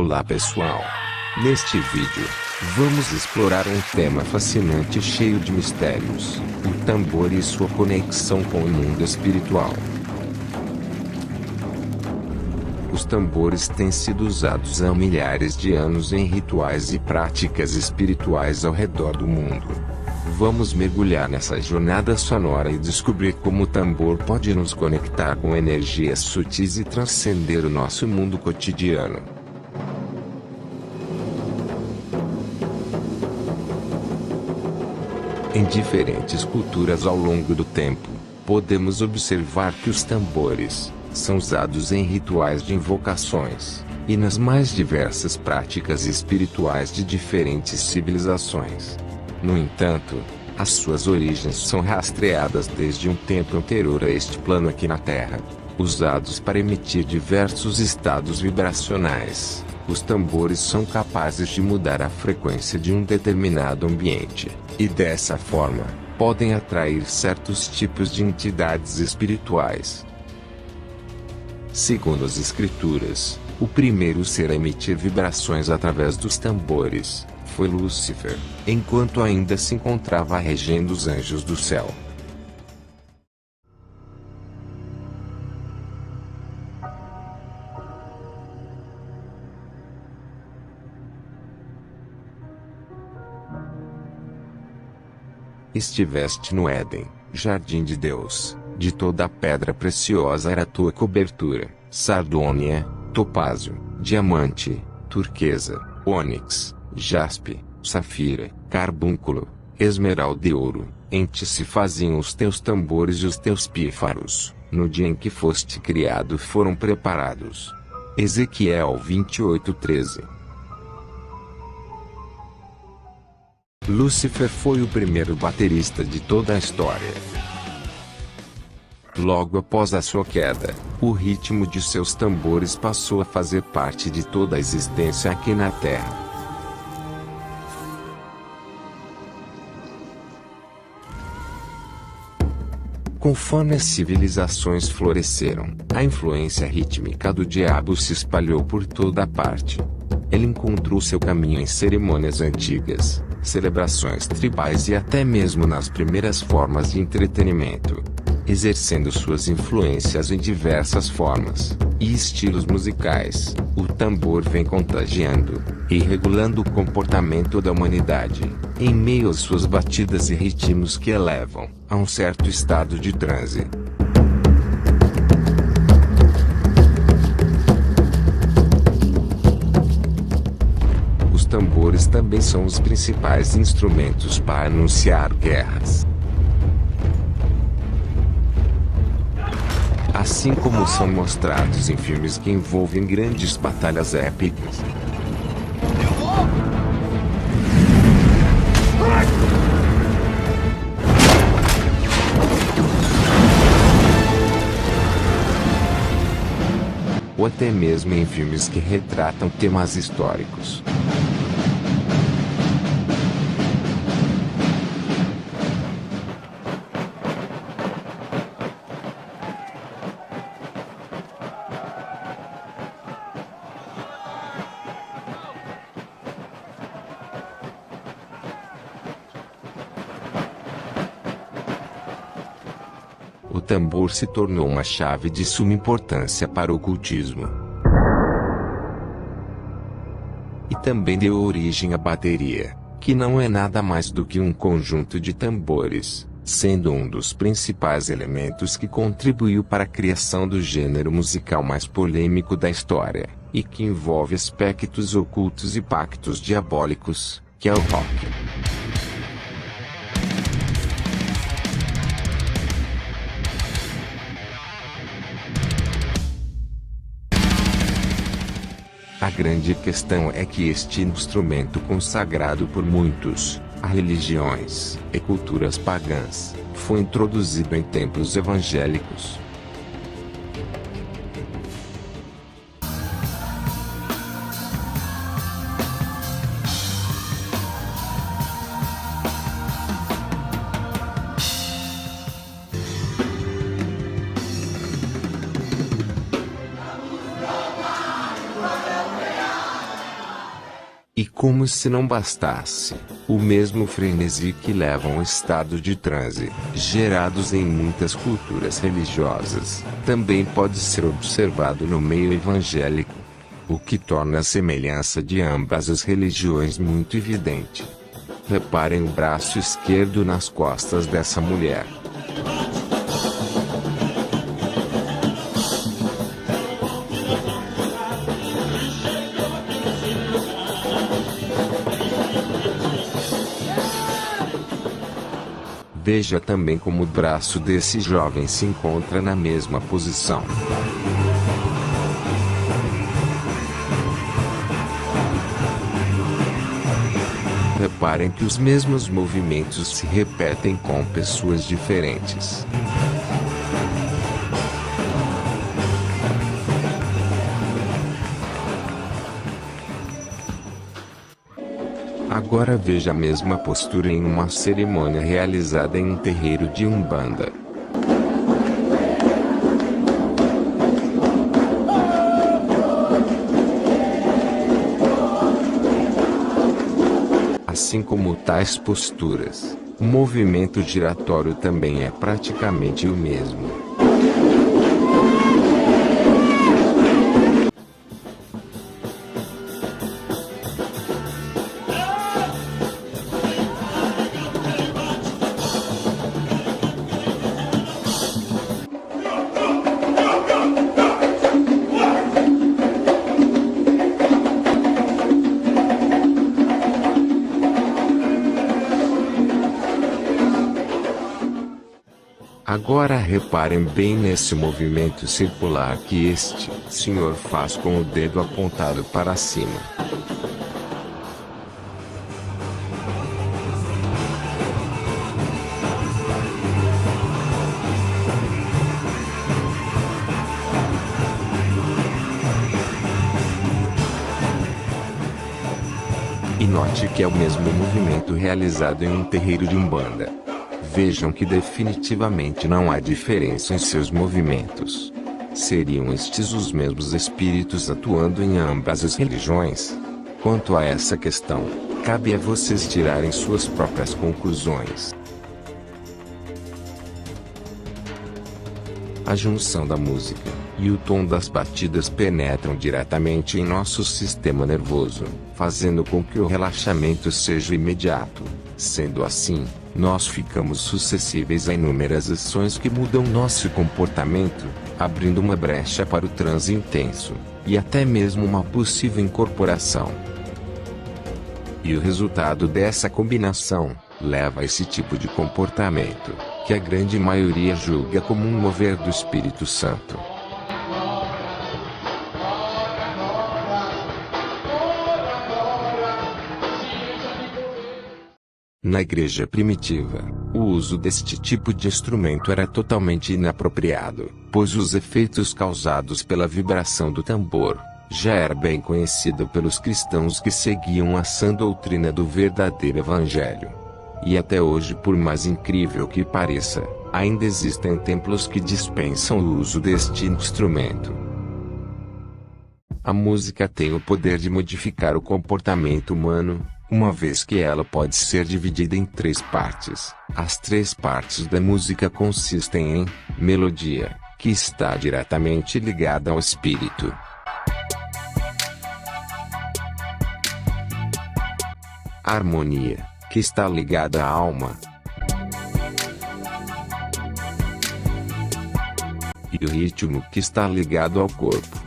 Olá pessoal! Neste vídeo, vamos explorar um tema fascinante e cheio de mistérios: o tambor e sua conexão com o mundo espiritual. Os tambores têm sido usados há milhares de anos em rituais e práticas espirituais ao redor do mundo. Vamos mergulhar nessa jornada sonora e descobrir como o tambor pode nos conectar com energias sutis e transcender o nosso mundo cotidiano. Em diferentes culturas ao longo do tempo, podemos observar que os tambores são usados em rituais de invocações e nas mais diversas práticas espirituais de diferentes civilizações. No entanto, as suas origens são rastreadas desde um tempo anterior a este plano aqui na Terra. Usados para emitir diversos estados vibracionais, os tambores são capazes de mudar a frequência de um determinado ambiente, e dessa forma, podem atrair certos tipos de entidades espirituais. Segundo as escrituras, o primeiro ser a emitir vibrações através dos tambores foi Lúcifer, enquanto ainda se encontrava regendo os anjos do céu. Estiveste no Éden, jardim de Deus, de toda a pedra preciosa era a tua cobertura: sardônia, topázio, diamante, turquesa, ônix, jaspe, safira, carbúnculo, esmeralda e ouro. Em ti se faziam os teus tambores e os teus pífaros, no dia em que foste criado foram preparados. Ezequiel 28:13. Lúcifer foi o primeiro baterista de toda a história. Logo após a sua queda, o ritmo de seus tambores passou a fazer parte de toda a existência aqui na Terra. Conforme as civilizações floresceram, a influência rítmica do diabo se espalhou por toda a parte. Ele encontrou seu caminho em cerimônias antigas, celebrações tribais e até mesmo nas primeiras formas de entretenimento, exercendo suas influências em diversas formas e estilos musicais. O tambor vem contagiando e regulando o comportamento da humanidade, em meio às suas batidas e ritmos que elevam a um certo estado de transe. Os tambores também são os principais instrumentos para anunciar guerras. Assim como são mostrados em filmes que envolvem grandes batalhas épicas. Ou até mesmo em filmes que retratam temas históricos. O tambor se tornou uma chave de suma importância para o ocultismo. E também deu origem à bateria, que não é nada mais do que um conjunto de tambores, sendo um dos principais elementos que contribuiu para a criação do gênero musical mais polêmico da história, e que envolve aspectos ocultos e pactos diabólicos, que é o rock. A grande questão é que este instrumento consagrado por muitos, a religiões e culturas pagãs, foi introduzido em templos evangélicos. E como se não bastasse, o mesmo frenesi que leva a um estado de transe, gerados em muitas culturas religiosas, também pode ser observado no meio evangélico, o que torna a semelhança de ambas as religiões muito evidente. Reparem o braço esquerdo nas costas dessa mulher. Veja também como o braço desse jovem se encontra na mesma posição. Reparem que os mesmos movimentos se repetem com pessoas diferentes. Agora veja a mesma postura em uma cerimônia realizada em um terreiro de Umbanda. Assim como tais posturas, o movimento giratório também é praticamente o mesmo. Agora reparem bem nesse movimento circular que este senhor faz com o dedo apontado para cima. E note que é o mesmo movimento realizado em um terreiro de Umbanda. Vejam que definitivamente não há diferença em seus movimentos. Seriam estes os mesmos espíritos atuando em ambas as religiões? Quanto a essa questão, cabe a vocês tirarem suas próprias conclusões. A junção da música e o tom das batidas penetram diretamente em nosso sistema nervoso, fazendo com que o relaxamento seja imediato. Sendo assim, nós ficamos suscetíveis a inúmeras ações que mudam nosso comportamento, abrindo uma brecha para o transe intenso, e até mesmo uma possível incorporação. E o resultado dessa combinação leva a esse tipo de comportamento, que a grande maioria julga como um mover do Espírito Santo. Na igreja primitiva, o uso deste tipo de instrumento era totalmente inapropriado, pois os efeitos causados pela vibração do tambor já era bem conhecido pelos cristãos que seguiam a sã doutrina do verdadeiro evangelho. E até hoje, por mais incrível que pareça, ainda existem templos que dispensam o uso deste instrumento. A música tem o poder de modificar o comportamento humano, uma vez que ela pode ser dividida em 3 partes. As 3 partes da música consistem em melodia, que está diretamente ligada ao espírito; harmonia, que está ligada à alma; e o ritmo, que está ligado ao corpo.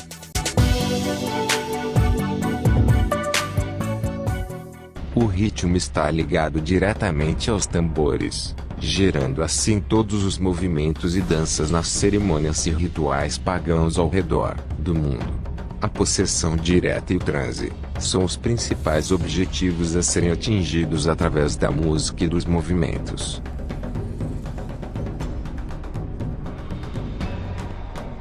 O ritmo está ligado diretamente aos tambores, gerando assim todos os movimentos e danças nas cerimônias e rituais pagãos ao redor do mundo. A possessão direta e o transe são os principais objetivos a serem atingidos através da música e dos movimentos.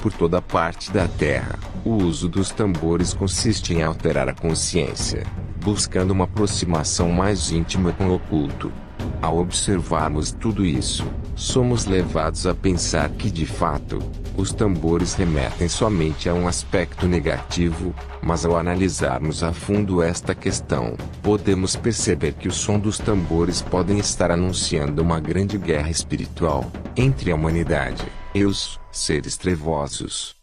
Por toda parte da Terra, o uso dos tambores consiste em alterar a consciência, buscando uma aproximação mais íntima com o oculto. Ao observarmos tudo isso, somos levados a pensar que de fato, Os tambores remetem somente a um aspecto negativo, mas ao analisarmos a fundo esta questão, podemos perceber que o som dos tambores podem estar anunciando uma grande guerra espiritual entre a humanidade e os seres trevosos.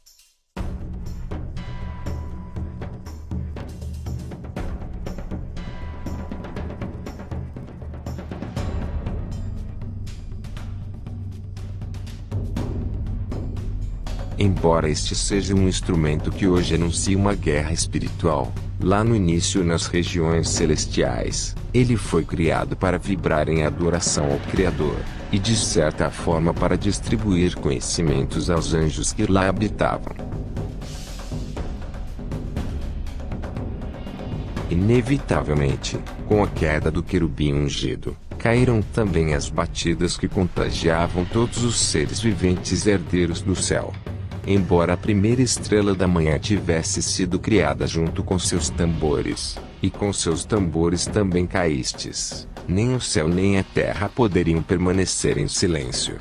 Embora este seja um instrumento que hoje anuncia uma guerra espiritual, lá no início nas regiões celestiais, ele foi criado para vibrar em adoração ao Criador, e de certa forma para distribuir conhecimentos aos anjos que lá habitavam. Inevitavelmente, com a queda do querubim ungido, caíram também as batidas que contagiavam todos os seres viventes herdeiros do céu. Embora a primeira estrela da manhã tivesse sido criada junto com seus tambores, e com seus tambores também caístes, nem o céu nem a terra poderiam permanecer em silêncio.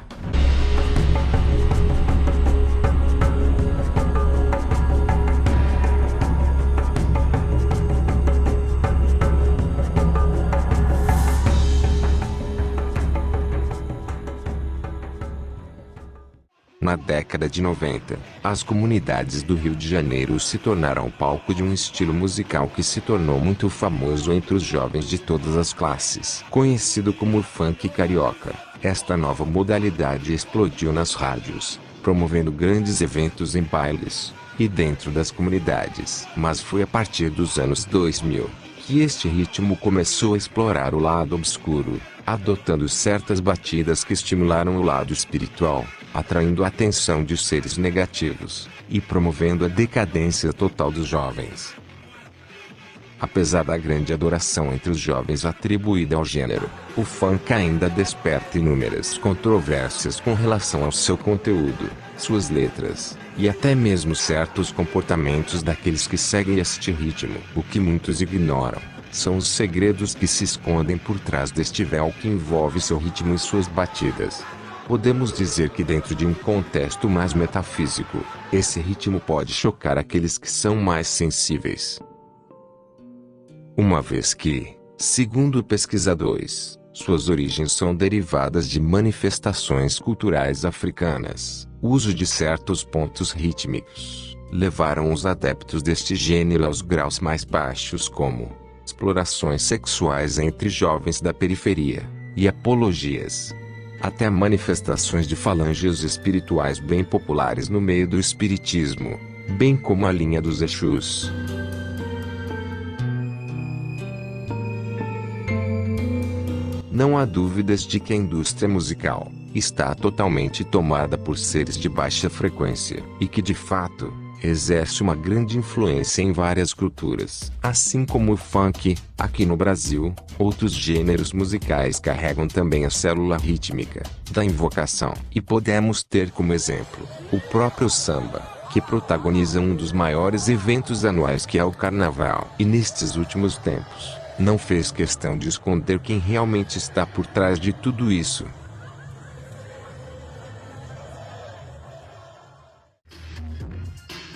Na década de 90, as comunidades do Rio de Janeiro se tornaram palco de um estilo musical que se tornou muito famoso entre os jovens de todas as classes. Conhecido como funk carioca, esta nova modalidade explodiu nas rádios, promovendo grandes eventos em bailes e dentro das comunidades. Mas foi a partir dos anos 2000 que este ritmo começou a explorar o lado obscuro, adotando certas batidas que estimularam o lado espiritual, atraindo a atenção de seres negativos, e promovendo a decadência total dos jovens. Apesar da grande adoração entre os jovens atribuída ao gênero, o funk ainda desperta inúmeras controvérsias com relação ao seu conteúdo, suas letras, e até mesmo certos comportamentos daqueles que seguem este ritmo. O que muitos ignoram são os segredos que se escondem por trás deste véu que envolve seu ritmo e suas batidas. Podemos dizer que dentro de um contexto mais metafísico, esse ritmo pode chocar aqueles que são mais sensíveis. Uma vez que, segundo pesquisadores, suas origens são derivadas de manifestações culturais africanas, o uso de certos pontos rítmicos levaram os adeptos deste gênero aos graus mais baixos, como explorações sexuais entre jovens da periferia e apologias, até manifestações de falanges espirituais bem populares no meio do espiritismo, bem como a linha dos Exus. Não há dúvidas de que a indústria musical está totalmente tomada por seres de baixa frequência, e que de fato, exerce uma grande influência em várias culturas. Assim como o funk, aqui no Brasil, outros gêneros musicais carregam também a célula rítmica da invocação. E podemos ter como exemplo, o próprio samba, que protagoniza um dos maiores eventos anuais que é o Carnaval. E nestes últimos tempos, não fez questão de esconder quem realmente está por trás de tudo isso.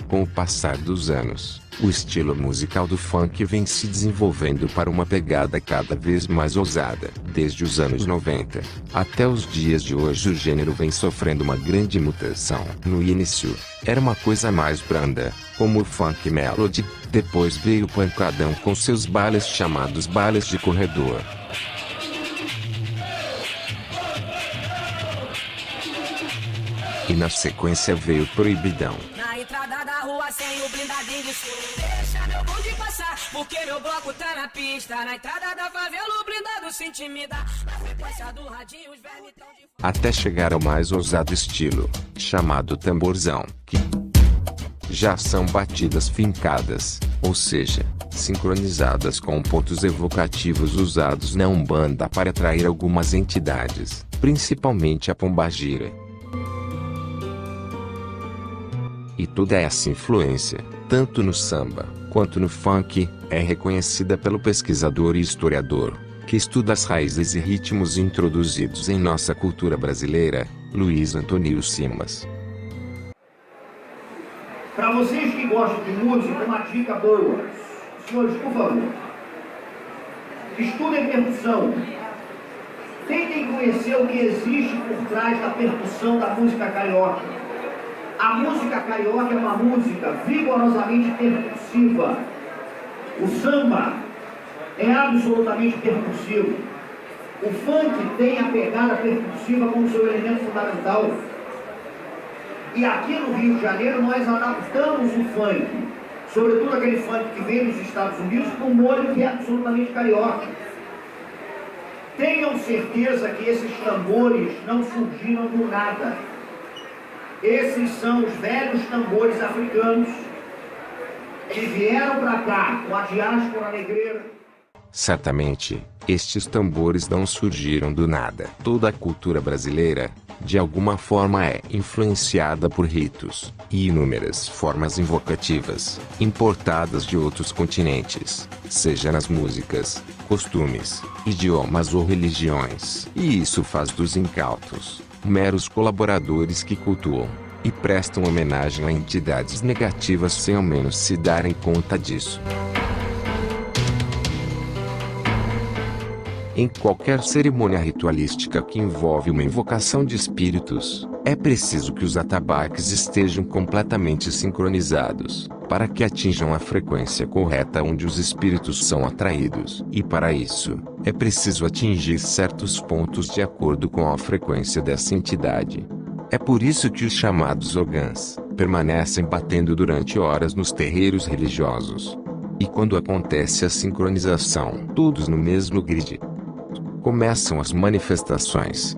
Com o passar dos anos, o estilo musical do funk vem se desenvolvendo para uma pegada cada vez mais ousada. Desde os anos 90 até os dias de hoje, o gênero vem sofrendo uma grande mutação. No início, era uma coisa mais branda, como o funk melody. Depois veio o pancadão com seus bailes chamados bailes de corredor. E na sequência veio o proibidão. Na entrada da rua sem o blindadinho de sul. Deixa meu bonde passar, porque meu bloco tá na pista. Na entrada da favela o blindado se intimida. Na frequência do radinho os vermes tão de... Até chegar ao mais ousado estilo, chamado tamborzão, que já são batidas fincadas, ou seja, sincronizadas com pontos evocativos usados na Umbanda para atrair algumas entidades, principalmente a pombagira. E toda essa influência, tanto no samba, quanto no funk, é reconhecida pelo pesquisador e historiador, que estuda as raízes e ritmos introduzidos em nossa cultura brasileira, Luiz Antônio Simas. Para vocês que gostam de música, uma dica boa. Senhores, por favor, estudem percussão. Tentem conhecer o que existe por trás da percussão da música carioca. A música carioca é uma música vigorosamente percussiva. O samba é absolutamente percussivo. O funk tem a pegada percussiva como seu elemento fundamental. E aqui no Rio de Janeiro nós adaptamos o funk, sobretudo aquele funk que vem dos Estados Unidos, com um molho que é absolutamente carioca. Tenham certeza que esses tambores não surgiram do nada. Esses são os velhos tambores africanos que vieram para cá com a diáspora negreira. Certamente, estes tambores não surgiram do nada. Toda a cultura brasileira, de alguma forma, é influenciada por ritos e inúmeras formas invocativas, importadas de outros continentes, seja nas músicas, costumes, idiomas ou religiões. E isso faz dos incautos meros colaboradores que cultuam e prestam homenagem a entidades negativas sem ao menos se darem conta disso. Em qualquer cerimônia ritualística que envolve uma invocação de espíritos, é preciso que os atabaques estejam completamente sincronizados, para que atinjam a frequência correta onde os espíritos são atraídos. E para isso, é preciso atingir certos pontos de acordo com a frequência dessa entidade. É por isso que os chamados ogãs permanecem batendo durante horas nos terreiros religiosos. E quando acontece a sincronização, todos no mesmo grid, começam as manifestações.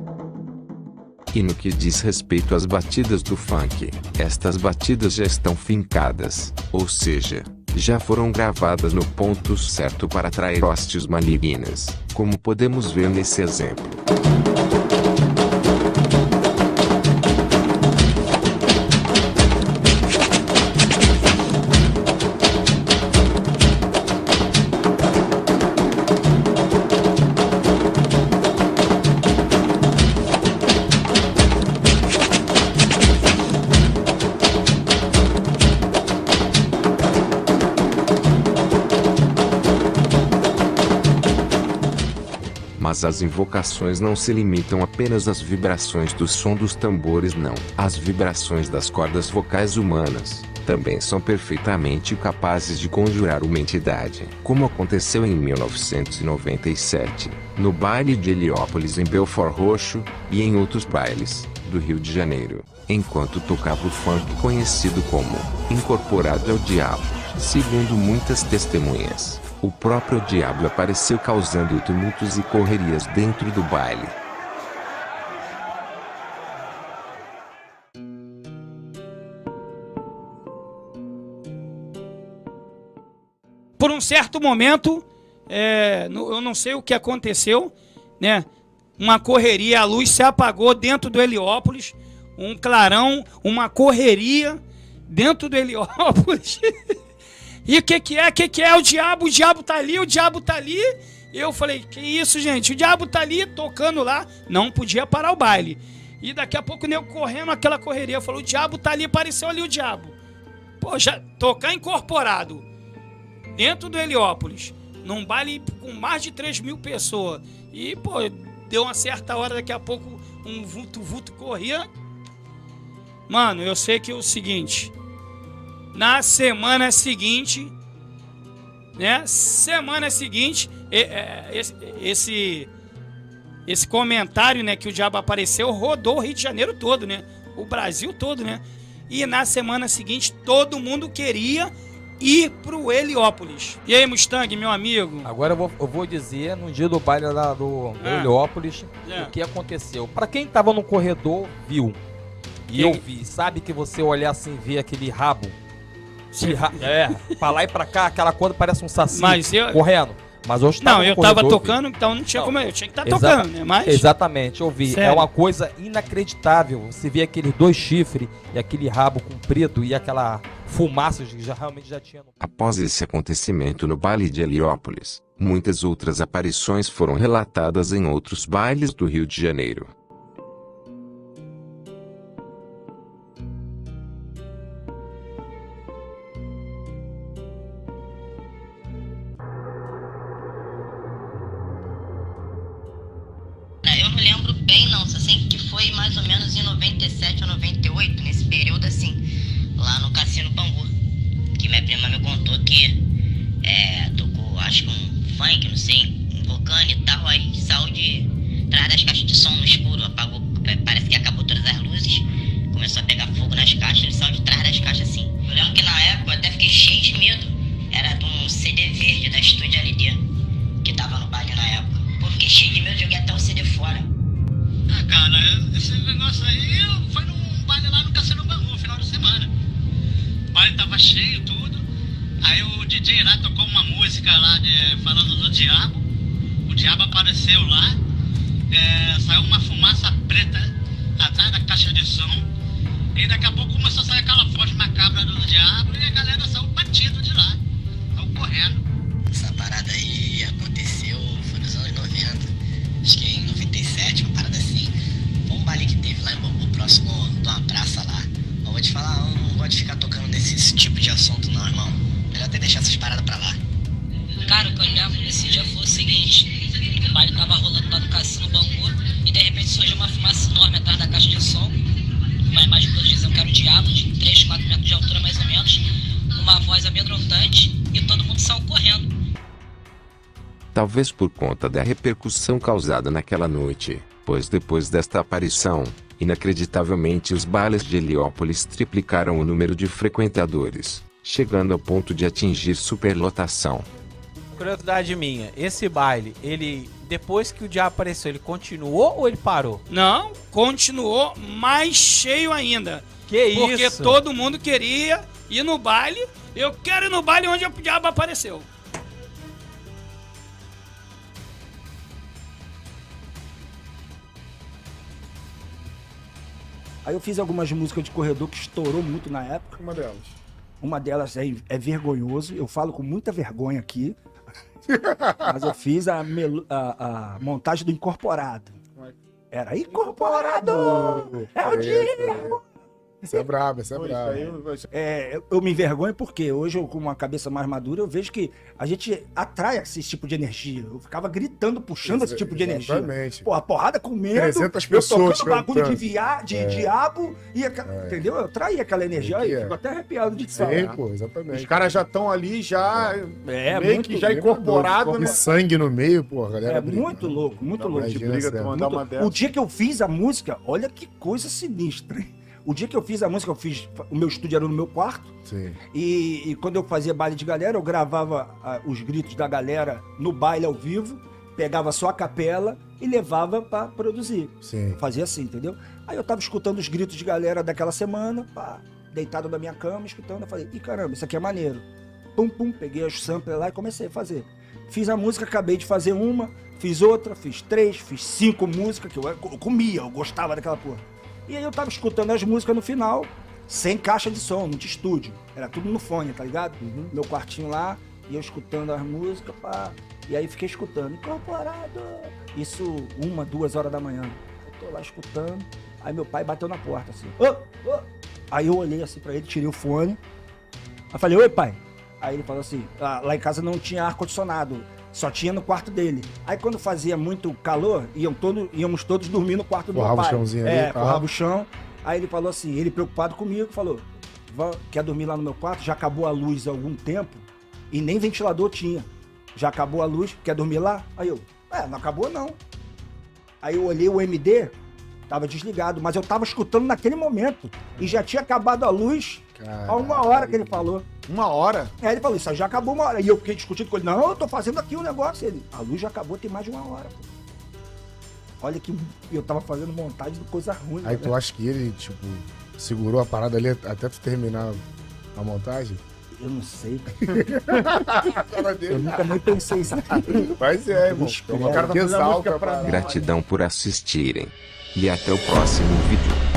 E no que diz respeito às batidas do funk, estas batidas já estão fincadas, ou seja, já foram gravadas no ponto certo para atrair hostes malignas, como podemos ver nesse exemplo. Mas as invocações não se limitam apenas às vibrações do som dos tambores, não. As vibrações das cordas vocais humanas também são perfeitamente capazes de conjurar uma entidade, como aconteceu em 1997, no baile de Heliópolis em Belford Roxo, e em outros bailes do Rio de Janeiro, enquanto tocava o funk conhecido como Incorporado ao Diabo. Segundo muitas testemunhas, o próprio diabo apareceu causando tumultos e correrias dentro do baile. Por um certo momento, eu não sei o que aconteceu, né? Uma correria, a luz se apagou dentro do Heliópolis, um clarão, uma correria dentro do Heliópolis. E o que é? O diabo tá ali, o diabo tá ali. Eu falei, que isso, gente? O diabo tá ali, tocando lá. Não podia parar o baile. E daqui a pouco o nego correndo, aquela correria. Falou, o diabo tá ali, apareceu ali o diabo. Pô, já tocar incorporado dentro do Heliópolis, num baile com mais de 3.000 pessoas. E, pô, deu uma certa hora, daqui a pouco um vulto corria. Mano, eu sei que é o seguinte... Na semana seguinte, né? Esse comentário, né, que o diabo apareceu, rodou o Rio de Janeiro todo, né? O Brasil todo, né? E na semana seguinte, todo mundo queria ir pro Heliópolis. E aí, Mustang, meu amigo? Agora eu vou dizer, no dia do baile lá do Heliópolis, o que aconteceu. Pra quem tava no corredor, viu. E eu vi. Sabe que você olhar assim, ver aquele rabo? Pra lá e pra cá, aquela coisa parece um saci correndo. Mas eu estava eu tava tocando, então não tinha como eu tinha que estar tocando, né? Mas... Exatamente, eu vi. Sério? É uma coisa inacreditável. Você vê aqueles 2 chifres e aquele rabo comprido e aquela fumaça que realmente já tinha. Após esse acontecimento no baile de Heliópolis, muitas outras aparições foram relatadas em outros bailes do Rio de Janeiro. não me lembro bem não, só sei que foi mais ou menos em 97 ou 98, nesse período assim, lá no Cassino Bangu, que minha prima me contou que tocou, acho que um funk, não sei, invocando e tal, aí saiu de trás das caixas de som no escuro, apagou, parece que acabou todas as luzes, começou a pegar fogo nas caixas, ele saiu de trás das caixas assim. Eu lembro que na época eu até fiquei cheio de medo, era de um CD verde da Estúdio LD, que tava no baile na época. Pô, fiquei cheio de medo, joguei até o CD fora. Ah, cara, esse negócio aí foi num baile lá no Cassino Bangu, no final de semana. O baile tava cheio, tudo. Aí o DJ lá tocou uma música lá falando do diabo. O diabo apareceu lá. Saiu uma fumaça preta atrás da caixa de som. E daqui a pouco começou a sair aquela voz macabra do diabo e a galera saiu batido de lá. Saiu correndo. Essa parada aí aconteceu, foi nos anos 90. Acho que em 97, uma parada assim. Foi um baile que teve lá em Bangu, próximo de uma praça lá. Eu vou te falar, eu não gosto de ficar tocando nesse tipo de assunto não, irmão. Melhor até deixar essas paradas pra lá. Cara, o que eu lembro desse dia foi o seguinte. O baile tava rolando lá no Cassino Bangu e de repente surgiu uma fumaça enorme atrás da caixa de som. Uma imagem que todos diziam que era o diabo, de 3, 4 metros de altura mais ou menos. Uma voz amedrontante e todo mundo saiu correndo. Talvez por conta da repercussão causada naquela noite, pois depois desta aparição, inacreditavelmente os bailes de Heliópolis triplicaram o número de frequentadores, chegando ao ponto de atingir superlotação. Curiosidade minha, esse baile, ele, depois que o diabo apareceu, ele continuou ou ele parou? Não, continuou mais cheio ainda. Que isso? Porque todo mundo queria ir no baile. Eu quero ir no baile onde o diabo apareceu. Aí eu fiz algumas músicas de corredor que estourou muito na época. Uma delas é vergonhoso. Eu falo com muita vergonha aqui. Mas eu fiz a montagem do Incorporado. Era Incorporado! É o Diego! Isso é brabo, isso é brabo. Eu me envergonho porque hoje, eu, com uma cabeça mais madura, eu vejo que a gente atrai esse tipo de energia. Eu ficava gritando, puxando esse tipo de energia. Exatamente. Pô, a porrada com medo, 300 eu pessoas tocando bagulho cantando. de diabo, entendeu? Eu traí aquela energia. Aí, fico até arrepiado de falar. Sim, pô, exatamente. Os caras já estão ali, já meio muito, que já incorporado, Com né? sangue no meio, pô, a galera. Muito louco, muito louco. Imagina, tu mandar uma dessa. O dia que eu fiz a música, olha que coisa sinistra, hein? O dia que eu fiz a música, o meu estúdio era no meu quarto. Sim. E quando eu fazia baile de galera, eu gravava os gritos da galera no baile ao vivo, pegava só a capela e levava pra produzir. Sim. Fazia assim, entendeu? Aí eu tava escutando os gritos de galera daquela semana, pá, deitado na minha cama, escutando, eu falei, ih, caramba, isso aqui é maneiro. Pum, pum, peguei os samplers lá e comecei a fazer. Fiz a música, acabei de fazer uma, fiz outra, fiz 3, fiz 5 músicas, que eu comia, eu gostava daquela porra. E aí eu tava escutando as músicas no final, sem caixa de som, não tinha estúdio. Era tudo no fone, tá ligado? Meu quartinho lá, e eu escutando as músicas, pá. E aí fiquei escutando, Incorporado. Isso 1, 2 horas da manhã. Eu tô lá escutando, aí meu pai bateu na porta, assim. Ô! Aí eu olhei assim pra ele, tirei o fone. Aí falei, oi pai. Aí ele falou assim, lá em casa não tinha ar-condicionado. Só tinha no quarto dele. Aí quando fazia muito calor, íamos todos dormir no quarto do meu pai. Forrava o chãozinho ali. Forrava o chão. Aí ele falou assim, ele preocupado comigo, falou, quer dormir lá no meu quarto? Já acabou a luz há algum tempo e nem ventilador tinha. Já acabou a luz, quer dormir lá? Aí eu, não acabou não. Aí eu olhei o MD, tava desligado, mas eu tava escutando naquele momento. E já tinha acabado a luz há 1 hora que ele falou. 1 hora? Aí ele falou, isso já acabou 1 hora. E eu fiquei discutindo com ele, não, eu tô fazendo aqui um negócio. Ele, a luz já acabou, tem mais de 1 hora. Pô. Olha que eu tava fazendo montagem de coisa ruim. Aí né? tu acha que ele, tipo, segurou a parada ali até tu terminar a montagem? Eu não sei. Cara dele. Eu nunca nem pensei isso aqui. Mas é, irmão. O cara tá fazendo a música pra mim. Gratidão por assistirem. E até o próximo vídeo.